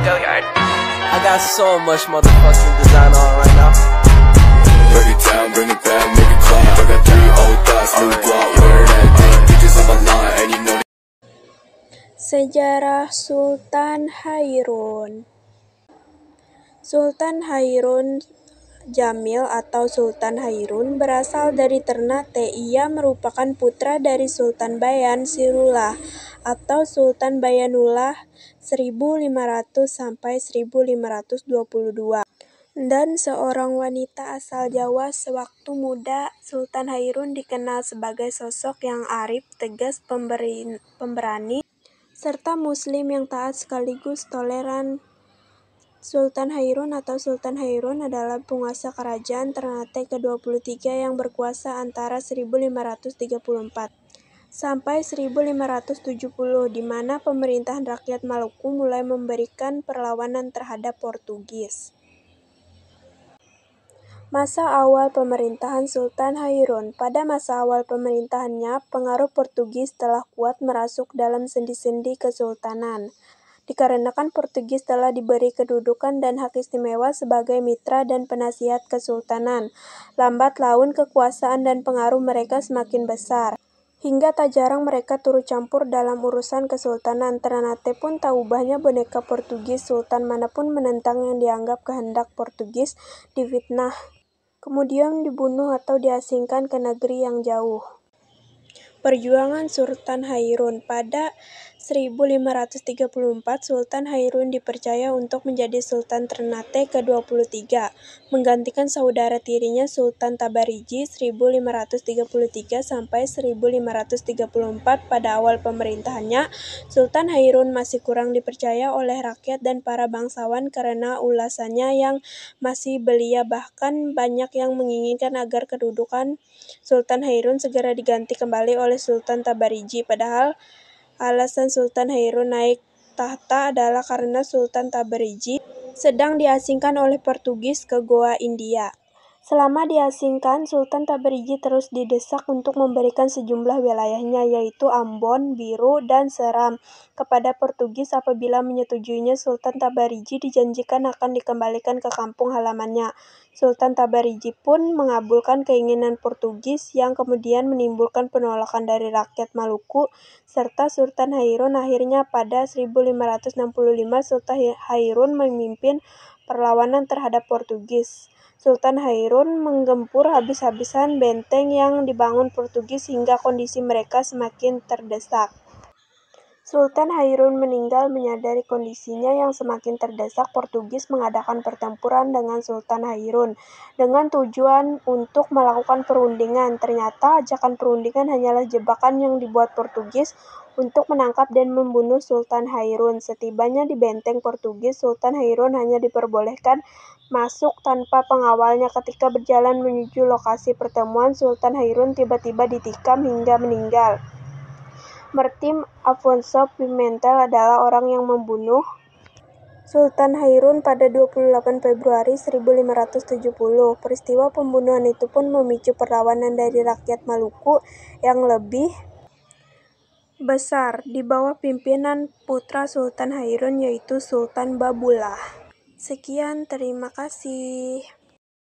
I got so much motherfucking design on right now. Break it down, bring it back, make it clap. I got 3 old thoughts, new block, where that thing. Bitches on my line, and you know. Sejarah Sultan Hairun. Sultan Hairun Jamil atau Sultan Hairun berasal dari Ternate. Ia merupakan putra dari Sultan Bayan Sirullah atau Sultan Bayanullah 1500 sampai 1522 dan seorang wanita asal Jawa. Sewaktu muda, Sultan Hairun dikenal sebagai sosok yang arif, tegas, pemberani, serta muslim yang taat sekaligus toleran. Sultan Hairun atau Sultan Hairun adalah penguasa kerajaan Ternate ke-23 yang berkuasa antara 1534 sampai 1570, di mana pemerintahan rakyat Maluku mulai memberikan perlawanan terhadap Portugis. Masa awal pemerintahan Sultan Hairun. Pada masa awal pemerintahannya, pengaruh Portugis telah kuat merasuk dalam sendi-sendi kesultanan. Dikarenakan Portugis telah diberi kedudukan dan hak istimewa sebagai mitra dan penasihat kesultanan, lambat laun kekuasaan dan pengaruh mereka semakin besar, hingga tak jarang mereka turut campur dalam urusan kesultanan. Ternate pun tak ubahnya boneka Portugis. Sultan manapun menentang yang dianggap kehendak Portugis difitnah, kemudian dibunuh atau diasingkan ke negeri yang jauh. Perjuangan Sultan Hairun. Pada 1534, Sultan Hairun dipercaya untuk menjadi Sultan Ternate ke-23, menggantikan saudara tirinya Sultan Tabarigi 1533 sampai 1534. Pada awal pemerintahannya, Sultan Hairun masih kurang dipercaya oleh rakyat dan para bangsawan karena ulasannya yang masih belia. Bahkan banyak yang menginginkan agar kedudukan Sultan Hairun segera diganti kembali oleh Sultan Tabarigi. Padahal alasan Sultan Hairun naik tahta adalah karena Sultan Tabarigi sedang diasingkan oleh Portugis ke Goa, India. Selama diasingkan, Sultan Tabarigi terus didesak untuk memberikan sejumlah wilayahnya, yaitu Ambon, Biru, dan Seram, kepada Portugis. Apabila menyetujuinya, Sultan Tabarigi dijanjikan akan dikembalikan ke kampung halamannya. Sultan Tabarigi pun mengabulkan keinginan Portugis, yang kemudian menimbulkan penolakan dari rakyat Maluku serta Sultan Hairun. Akhirnya pada 1565, Sultan Hairun memimpin perlawanan terhadap Portugis. Sultan Hairun menggempur habis-habisan benteng yang dibangun Portugis hingga kondisi mereka semakin terdesak. Sultan Hairun meninggal. Menyadari kondisinya yang semakin terdesak, Portugis mengadakan pertempuran dengan Sultan Hairun dengan tujuan untuk melakukan perundingan. Ternyata ajakan perundingan hanyalah jebakan yang dibuat Portugis untuk menangkap dan membunuh Sultan Hairun. Setibanya di benteng Portugis, Sultan Hairun hanya diperbolehkan masuk tanpa pengawalnya. Ketika berjalan menuju lokasi pertemuan, Sultan Hairun tiba-tiba ditikam hingga meninggal. Martim Afonso Pimentel adalah orang yang membunuh Sultan Hairun pada 28 Februari 1570. Peristiwa pembunuhan itu pun memicu perlawanan dari rakyat Maluku yang lebih besar di bawah pimpinan putra Sultan Hairun, yaitu Sultan Babullah. Sekian, terima kasih.